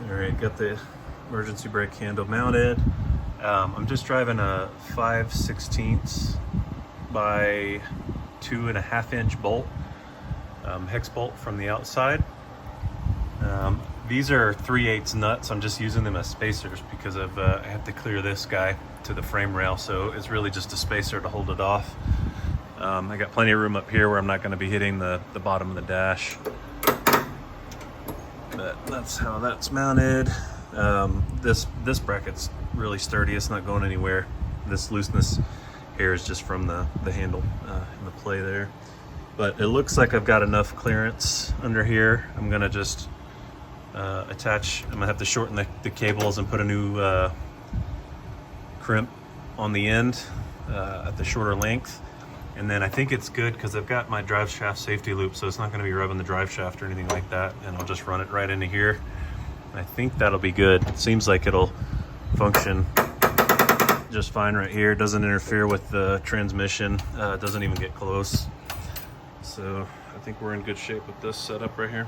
All right, got the emergency brake handle mounted. I'm just driving a 5/16 by 2.5 inch bolt, hex bolt from the outside. These are 3/8 nuts. I'm just using them as spacers because I have to clear this guy to the frame rail, so it's really just a spacer to hold it off. I got plenty of room up here where I'm not going to be hitting the bottom of the dash. But that's how that's mounted. This bracket's really sturdy. It's not going anywhere. This looseness here is just from the handle and the play there. But it looks like I've got enough clearance under here. I'm gonna just attach. I'm gonna have to shorten the cables and put a new crimp on the end at the shorter length. And then I think it's good because I've got my drive shaft safety loop, so it's not going to be rubbing the drive shaft or anything like that. And I'll just run it right into here. And I think that'll be good. It seems like it'll function just fine right here. It doesn't interfere with the transmission. It doesn't even get close. So I think we're in good shape with this setup right here.